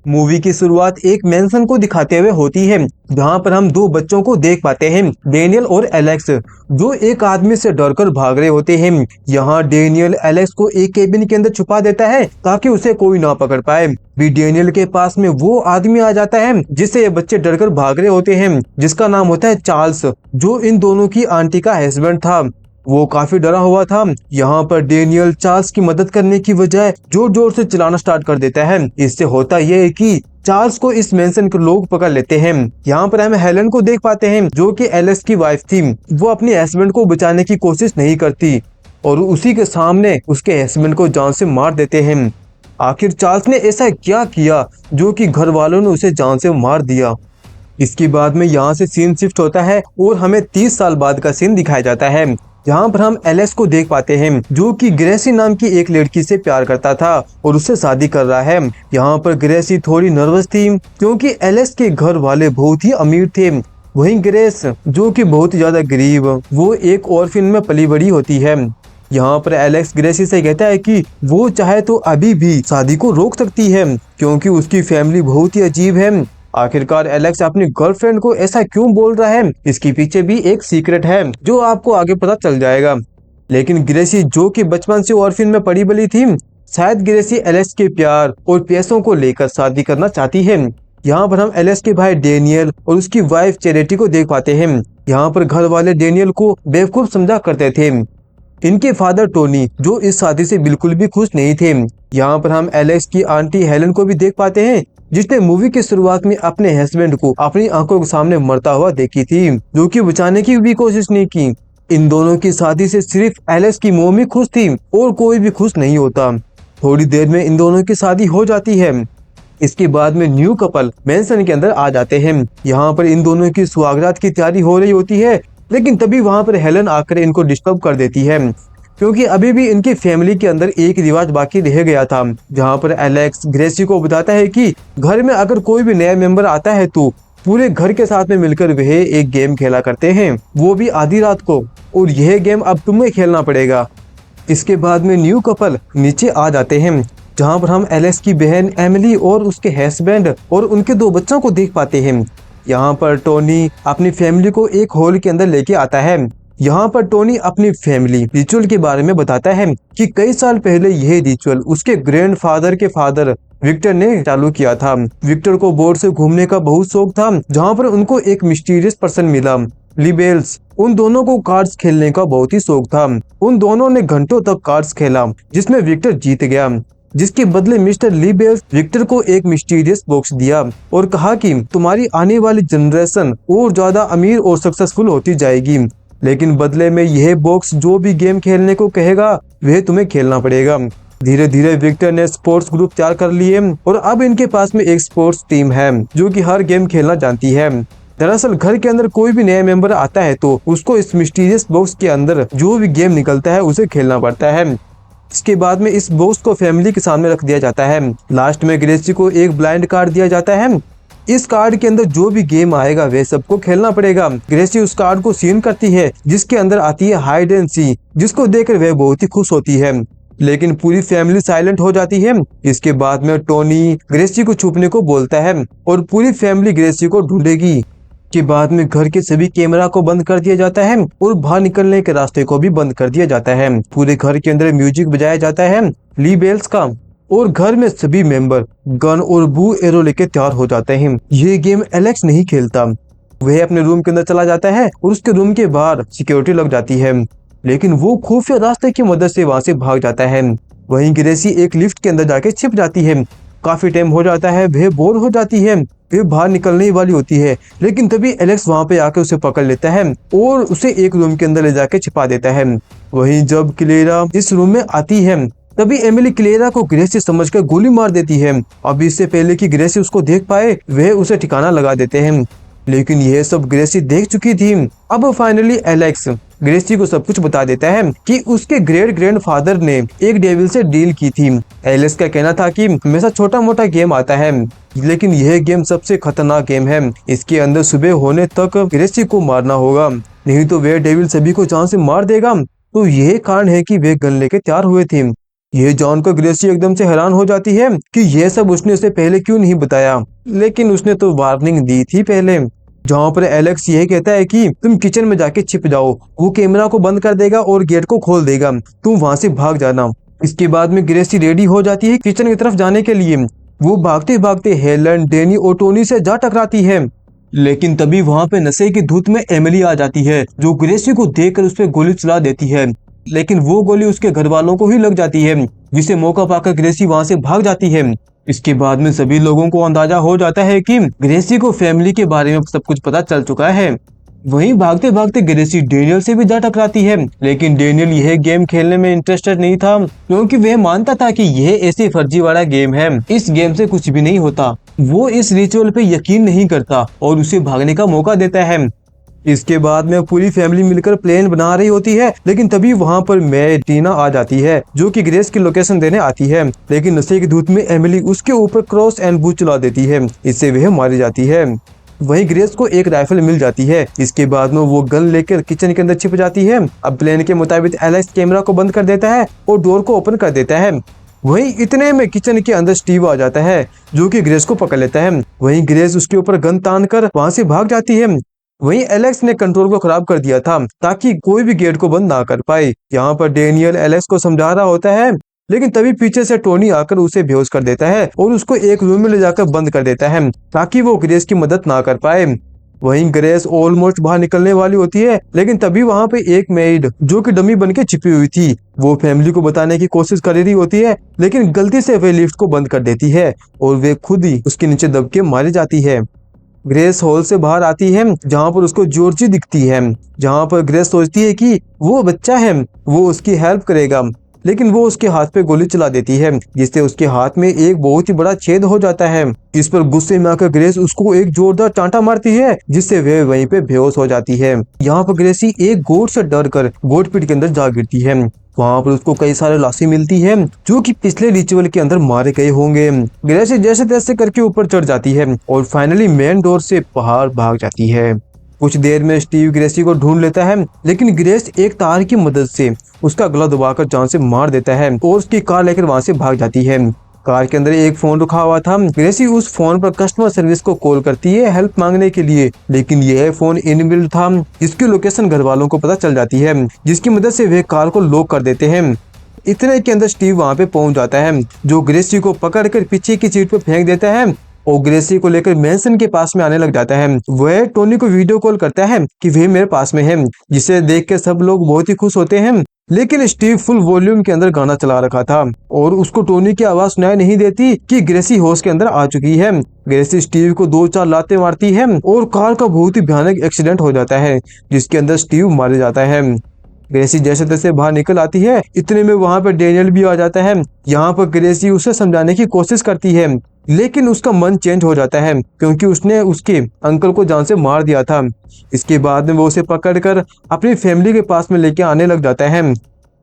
Movie की शुरुआत एक मेंशन को दिखाते हुए होती है, जहां पर हम दो बच्चों को देख पाते हैं, डेनियल और एलेक्स, जो एक आदमी से डरकर भाग रहे होते हैं। यहाँ डेनियल एलेक्स को एक केबिन के अंदर छुपा देता है ताकि उसे कोई ना पकड़ पाए। भी डेनियल के पास में वो आदमी आ जाता है जिससे ये बच्चे डरकर भाग रहे होते हैं, जिसका नाम होता है चार्ल्स, जो इन दोनों की आंटी का हस्बैंड था। वो काफी डरा हुआ था। यहाँ पर डेनियल चार्ल्स की मदद करने की बजाय जोर जोर से चिल्लाना स्टार्ट कर देता है। इससे होता यह है कि चार्ल्स को इस मेंशन के लोग पकड़ लेते हैं। यहाँ पर हम हेलन को देख पाते हैं, जो कि एलेक्स की वाइफ थी। वो अपने हस्बैंड को बचाने की कोशिश नहीं करती और उसी के सामने उसके हस्बैंड को जान से मार देते हैं। आखिर चार्ल्स ने ऐसा क्या किया जो कि घर वालों ने उसे जान से मार दिया। इसके बाद में यहाँ से सीन शिफ्ट होता है और हमें 30 साल बाद का सीन दिखाया जाता है, जहाँ पर हम एलेक्स को देख पाते हैं, जो कि ग्रेसी नाम की एक लड़की से प्यार करता था और उससे शादी कर रहा है। यहाँ पर ग्रेसी थोड़ी नर्वस थी क्योंकि एलेक्स के घर वाले बहुत ही अमीर थे। वहीं ग्रेस, जो कि बहुत ही ज्यादा गरीब, वो एक ऑर्फिन में पली बड़ी होती है। यहाँ पर एलेक्स ग्रेसी से कहता है कि वो चाहे तो अभी भी शादी को रोक सकती है क्योंकि उसकी फैमिली बहुत ही अजीब है। आखिरकार एलेक्स अपनी गर्लफ्रेंड को ऐसा क्यों बोल रहा है, इसके पीछे भी एक सीक्रेट है जो आपको आगे पता चल जाएगा। लेकिन ग्रेसी, जो कि बचपन से ऑर्फिन में पड़ी बड़ी थी, शायद ग्रेसी एलेक्स के प्यार और पैसों को लेकर शादी करना चाहती है। यहाँ पर हम एलेक्स के भाई डेनियल और उसकी वाइफ चैरिटी को देख पाते हैं। यहाँ पर घर वाले डेनियल को बेवकूफ समझा करते थे। इनके फादर टोनी, जो इस शादी से बिल्कुल भी खुश नहीं थे। यहाँ पर हम एलेक्स की आंटी हेलन को भी देख पाते हैं, जिसने मूवी की शुरुआत में अपने हस्बैंड को अपनी आंखों के सामने मरता हुआ देखी थी, जो कि बचाने की भी कोशिश नहीं की। इन दोनों की शादी से सिर्फ एलेक्स की मम्मी खुश थी और कोई भी खुश नहीं होता। थोड़ी देर में इन दोनों की शादी हो जाती है। इसके बाद में न्यू कपल मेंशन के अंदर आ जाते हैं। यहाँ पर इन दोनों की सुहागरात की तैयारी हो रही होती है, लेकिन तभी वहाँ पर हेलन आकर इनको डिस्टर्ब कर देती है क्योंकि अभी भी इनकी फैमिली के अंदर एक रिवाज बाकी रह गया था, जहाँ पर एलेक्स ग्रेसी को बताता है कि घर में अगर कोई भी नया मेंबर आता है तो पूरे घर के साथ में मिलकर वह एक गेम खेला करते हैं, वो भी आधी रात को, और यह गेम अब तुम्हें खेलना पड़ेगा। इसके बाद में न्यू कपल नीचे आ जाते हैं, जहाँ पर हम एलेक्स की बहन एमिली और उसके हस्बैंड और उनके दो बच्चों को देख पाते हैं। यहाँ पर टोनी अपनी फैमिली को एक हॉल के अंदर लेके आता है। यहाँ पर टोनी अपनी फैमिली रिचुअल के बारे में बताता है कि कई साल पहले यह रिचुअल उसके ग्रैंडफादर के फादर विक्टर ने चालू किया था। विक्टर को बोर्ड से घूमने का बहुत शौक था, जहाँ पर उनको एक मिस्टीरियस पर्सन मिला, लिबेल्स। उन दोनों को कार्ड्स खेलने का बहुत ही शौक था। उन दोनों ने घंटों तक कार्ड्स खेला, जिसमें विक्टर जीत गया, जिसके बदले मिस्टर लिबेल्स विक्टर को एक मिस्टीरियस बॉक्स दिया और कहा कि तुम्हारी आने वाली जनरेशन और ज्यादा अमीर और सक्सेसफुल होती जाएगी, लेकिन बदले में यह बॉक्स जो भी गेम खेलने को कहेगा वह तुम्हें खेलना पड़ेगा। धीरे धीरे विक्टर ने स्पोर्ट्स ग्रुप तैयार कर लिए और अब इनके पास में एक स्पोर्ट्स टीम है जो कि हर गेम खेलना जानती है। दरअसल घर के अंदर कोई भी नया मेंबर आता है तो उसको इस मिस्टीरियस बॉक्स के अंदर जो भी गेम निकलता है उसे खेलना पड़ता है। इसके बाद में इस बॉक्स को फैमिली के सामने रख दिया जाता है। लास्ट में ग्रेसी को एक ब्लाइंड कार्ड दिया जाता है। इस कार्ड के अंदर जो भी गेम आएगा वह सबको खेलना पड़ेगा। ग्रेसी उस कार्ड को सीन करती है, जिसके अंदर आती है हाइड एंड सी, जिसको देखकर वह बहुत ही खुश होती है, लेकिन पूरी फैमिली साइलेंट हो जाती है। इसके बाद में टोनी ग्रेसी को छुपने को बोलता है और पूरी फैमिली ग्रेसी को ढूंढेगी। के बाद में घर के सभी कैमरा को बंद कर दिया जाता है और बाहर निकलने के रास्ते को भी बंद कर दिया जाता है। पूरे घर के अंदर म्यूजिक बजाया जाता है ली बेल्स का, और घर में सभी मेंबर गन और बू एरो लेके तैयार हो जाते हैं। ये गेम एलेक्स नहीं खेलता, वह अपने रूम के अंदर चला जाता है और उसके रूम के बाहर सिक्योरिटी लग जाती है, लेकिन वो खुफिया रास्ते की मदद से वहां से भाग जाता है। वहीं ग्रेसी एक लिफ्ट के अंदर जाके छिप जाती है। काफी टाइम हो जाता है, वह बोर हो जाती है, वह बाहर निकलने वाली होती है, लेकिन तभी एलेक्स वहां पे आके उसे पकड़ लेता है और उसे एक रूम के अंदर ले जाके छिपा देता है। वहीं जब क्लेरा इस रूम में आती है, तभी एमिली क्लेरा को ग्रेसी समझकर गोली मार देती है। अब इससे पहले कि ग्रेसी उसको देख पाए, वह उसे ठिकाना लगा देते हैं, लेकिन यह सब ग्रेसी देख चुकी थी। अब फाइनली एलेक्स ग्रेसी को सब कुछ बता देता है कि उसके ग्रेट ग्रैंडफादर ने एक डेविल से डील की थी। एलेक्स का कहना था कि हमेशा छोटा मोटा गेम आता है, लेकिन यह गेम सबसे खतरनाक गेम है। इसके अंदर सुबह होने तक ग्रेसी को मारना होगा, नहीं तो वह डेविल सभी को जान से मार देगा। तो यह कारण है कि वे गन लेके तैयार हुए थे। ये जानकर ग्रेसी एकदम से हैरान हो जाती है कि यह सब उसने उसे पहले क्यों नहीं बताया, लेकिन उसने तो वार्निंग दी थी पहले। जहाँ पर एलेक्स यह कहता है कि तुम किचन में जाके छिप जाओ, वो कैमरा को बंद कर देगा और गेट को खोल देगा, तुम वहां से भाग जाना। इसके बाद में ग्रेसी रेडी हो जाती है किचन की तरफ जाने के लिए। वो भागते भागते हेलन, डैनी और टोनी से जा टकराती है, लेकिन तभी वहां पे नशे की धुत में एमिली आ जाती है, जो ग्रेसी को देखकर उस पर गोली चला देती है, लेकिन वो गोली उसके घर वालों को ही लग जाती है, जिसे मौका पाकर ग्रेसी वहां से भाग जाती है। इसके बाद में सभी लोगों को अंदाजा हो जाता है कि ग्रेसी को फैमिली के बारे में सब कुछ पता चल चुका है। वहीं भागते भागते ग्रेसी डेनियल से भी जा टकराती है, लेकिन डेनियल यह गेम खेलने में इंटरेस्टेड नहीं था, क्योंकि वह मानता था कि यह ऐसी फर्जी वाला गेम है, इस गेम से कुछ भी नहीं होता। वो इस रिचुअल पे यकीन नहीं करता और उसे भागने का मौका देता है। इसके बाद में पूरी फैमिली मिलकर प्लान बना रही होती है, लेकिन तभी वहां पर टीना आ जाती है, जो कि ग्रेस की लोकेशन देने आती है, लेकिन नशे की धुत में एमिली उसके ऊपर क्रॉस एंड बूच चला देती है, इससे वह मारी जाती है। वहीं ग्रेस को एक राइफल मिल जाती है। इसके बाद में वो गन लेकर किचन के अंदर छिप जाती है। अब प्लान के मुताबिक एलेक्स कैमरा को बंद कर देता है और डोर को ओपन कर देता है। वहीं इतने में किचन के अंदर स्टीव आ जाता है, जो कि ग्रेस को पकड़ लेता है। वहीं ग्रेस उसके ऊपर गन तान कर वहां से भाग जाती है। वहीं एलेक्स ने कंट्रोल को खराब कर दिया था ताकि कोई भी गेट को बंद ना कर पाए। यहाँ पर डेनियल एलेक्स को समझा रहा होता है, लेकिन तभी पीछे से टोनी आकर उसे बेहोश कर देता है और उसको एक रूम में ले जाकर बंद कर देता है, ताकि वो ग्रेस की मदद ना कर पाए। वहीं ग्रेस ऑलमोस्ट बाहर निकलने वाली होती है, लेकिन तभी वहां पे एक मेड, जो कि डमी बन के छिपी हुई थी, वो फैमिली को बताने की कोशिश कर रही होती है, लेकिन गलती से वे लिफ्ट को बंद कर देती है और वे खुद ही उसके नीचे दब के मारी जाती है। ग्रेस हॉल से बाहर आती है, जहाँ पर उसको जॉर्जी दिखती है, जहाँ पर ग्रेस सोचती है कि वो बच्चा है, वो उसकी हेल्प करेगा, लेकिन वो उसके हाथ पे गोली चला देती है, जिससे उसके हाथ में एक बहुत ही बड़ा छेद हो जाता है। इस पर गुस्से में आकर ग्रेस उसको एक जोरदार चांटा मारती है, जिससे वह वहीं पे बेहोश हो जाती है। यहाँ पर ग्रेसी एक गोट से डर कर गोट पीट के अंदर जा गिरती है। वहाँ पर उसको कई सारे लाशें मिलती है, जो कि पिछले रिचुअल के अंदर मारे गए होंगे। ग्रेसी जैसे तैसे करके ऊपर चढ़ जाती है और फाइनली मेन डोर से बाहर भाग जाती है। कुछ देर में स्टीव ग्रेसी को ढूंढ लेता है, लेकिन ग्रेस एक तार की मदद से उसका गला दबाकर जान से मार देता है और उसकी कार लेकर वहां से भाग जाती है। कार के अंदर एक फोन रखा हुआ था। ग्रेसी उस फोन पर कस्टमर सर्विस को कॉल करती है हेल्प मांगने के लिए, लेकिन यह फोन इनबिल्ट था, जिसकी लोकेशन घर वालों को पता चल जाती है, जिसकी मदद से वे कार को लॉक कर देते हैं। इतने के अंदर स्टीव वहां पे पहुंच जाता है, जो ग्रेसी को पकड़कर पीछे की सीट पर फेंक देता है और ग्रेसी को लेकर मैंसन के पास में आने लग जाता है। वह टोनी को वीडियो कॉल करता है कि वह मेरे पास में है, जिसे देख के सब लोग बहुत ही खुश होते हैं, लेकिन स्टीव फुल वॉल्यूम के अंदर गाना चला रखा था और उसको टोनी की आवाज सुनाई नहीं देती कि ग्रेसी होश के अंदर आ चुकी है। ग्रेसी स्टीव को 2-4 लाते मारती है और कार का बहुत ही भयानक एक्सीडेंट हो जाता है, जिसके अंदर स्टीव मारे जाता है। ग्रेसी जैसे तैसे बाहर निकल आती है। इतने में वहां पर डेनियल भी आ जाता है। यहाँ पर ग्रेसी उसे समझाने की कोशिश करती है, लेकिन उसका मन चेंज हो जाता है, क्योंकि उसने उसके अंकल को जान से मार दिया था। इसके बाद में वो उसे पकड़कर अपनी फैमिली के पास में लेके आने लग जाता है।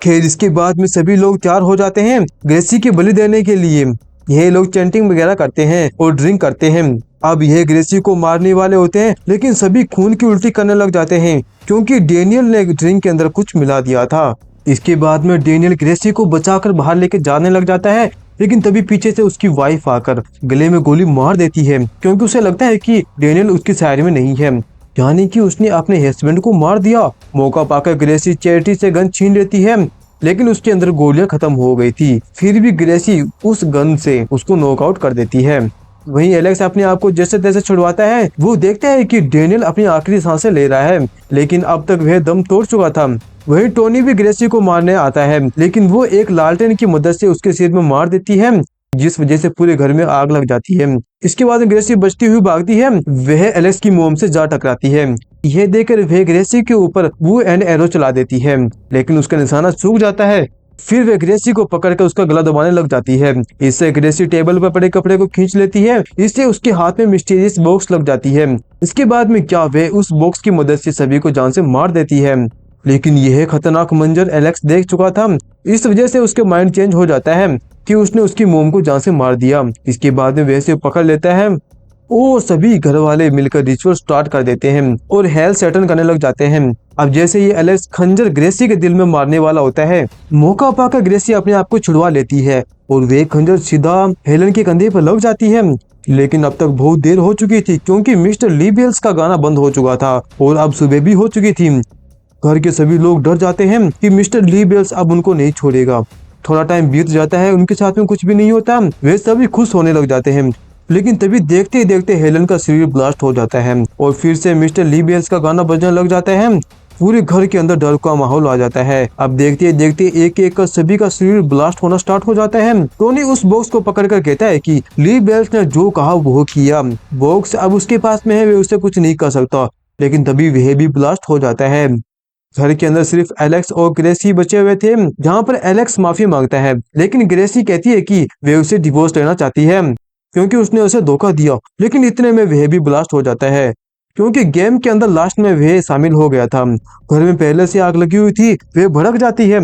खैर इसके बाद में सभी लोग तैयार हो जाते हैं ग्रेसी की बलि देने के लिए। यह लोग चैंटिंग वगैरह करते हैं और ड्रिंक करते हैं। अब यह ग्रेसी को मारने वाले होते हैं, लेकिन सभी खून की उल्टी करने लग जाते हैं, क्योंकि डेनियल ने ड्रिंक के अंदर कुछ मिला दिया था। इसके बाद में डेनियल ग्रेसी को बचाकर बाहर लेके जाने लग जाता है, लेकिन तभी पीछे से उसकी वाइफ आकर गले में गोली मार देती है, क्योंकि उसे लगता है कि डेनियल उसकी साइड में नहीं है, यानी कि उसने अपने हस्बैंड को मार दिया। मौका पाकर ग्रेसी चैरिटी से गन छीन लेती है, लेकिन उसके अंदर गोलियां खत्म हो गई थी। फिर भी ग्रेसी उस गन से उसको नॉकआउट कर देती है। वहीं एलेक्स अपने आप को जैसे तैसे छुड़वाता है। वो देखता है कि डेनियल अपनी आखिरी सांसें ले रहा है, लेकिन अब तक वह दम तोड़ चुका था। वहीं टोनी भी ग्रेसी को मारने आता है, लेकिन वो एक लालटेन की मदद से उसके सिर में मार देती है, जिस वजह से पूरे घर में आग लग जाती है। इसके बाद ग्रेसी बचती हुई भागती है। वह एलेक्स की मोम से जा टकराती है। यह देखकर वह ग्रेसी के ऊपर वो एंड एरो चला देती है, लेकिन उसका निशाना सूख जाता है। फिर वे ग्रेसी को पकड़कर उसका गला दबाने लग जाती है। इससे ग्रेसी टेबल पर पड़े कपड़े को खींच लेती है। इससे उसके हाथ में मिस्टीरियस बॉक्स लग जाती है। इसके बाद में क्या वह उस बॉक्स की मदद से सभी को जान से मार देती है, लेकिन यह खतरनाक मंजर एलेक्स देख चुका था। इस वजह से उसके माइंड चेंज हो जाता है कि उसने उसकी मोम को जान से मार दिया। इसके बाद में वह उसे पकड़ लेता है और सभी घर वाले मिलकर रिचुअल स्टार्ट कर देते हैं और हेल सेटन करने लग जाते हैं। अब जैसे ही एलेक्स खंजर ग्रेसी के दिल में मारने वाला होता है, मौका पाकर ग्रेसी अपने आप को छुड़वा लेती है और वे खंजर सीधा हेलन के कंधे पर लग जाती है। लेकिन अब तक बहुत देर हो चुकी थी क्योंकि मिस्टर लीबेल्स का गाना बंद हो चुका था और अब सुबह भी हो चुकी थी। घर के सभी लोग डर जाते हैं कि मिस्टर लीबेल्स अब उनको नहीं छोड़ेगा। थोड़ा टाइम बीत जाता है, उनके साथ में कुछ भी नहीं होता, वे सभी खुश होने लग जाते हैं। लेकिन तभी देखते ही देखते हेलन का शरीर ब्लास्ट हो जाता है और फिर से मिस्टर लीबेल्स का गाना बजने लग जाता है। पूरे घर के अंदर डर का माहौल आ जाता है। अब देखते देखते एक एक कर सभी का शरीर ब्लास्ट होना स्टार्ट हो जाता है। टोनी उस बॉक्स को पकड़कर कहता है कि लीबेल्स ने जो कहा वो किया, बॉक्स अब उसके पास में है, वे उससे कुछ नहीं कर सकता। लेकिन तभी वह भी ब्लास्ट हो जाता है। घर के अंदर सिर्फ एलेक्स और ग्रेसी बचे हुए थे, जहाँ पर एलेक्स माफी मांगता है लेकिन ग्रेसी कहती है कि वे उसे डिवोर्स लेना चाहती है क्योंकि उसने उसे धोखा दिया। लेकिन इतने में वह भी ब्लास्ट हो जाता है क्योंकि गेम के अंदर लास्ट में वह शामिल हो गया था। घर में पहले से आग लगी हुई थी, वह भड़क जाती है।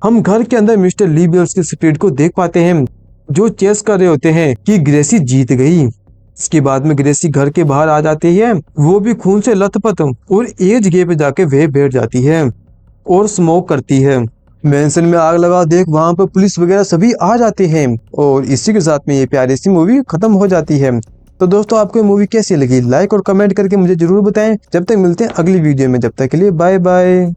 हम घर के अंदर मिस्टर लीबेल्स की स्पिरिट को देख पाते हैं जो चेस कर रहे होते हैं कि ग्रेसी जीत गई। इसके बाद में ग्रेसी घर के बाहर आ जाती है, वो भी खून से लथपथ, और एज गे पे जाके वह बैठ जाती है और स्मोक करती है। मेंशन में आग लगा देख वहां पर पुलिस वगैरह सभी आ जाते हैं और इसी के साथ में ये प्यारी सी मूवी खत्म हो जाती है। तो दोस्तों आपको ये मूवी कैसी लगी, लाइक और कमेंट करके मुझे जरूर बताएं। जब तक मिलते हैं अगली वीडियो में, जब तक के लिए बाय बाय।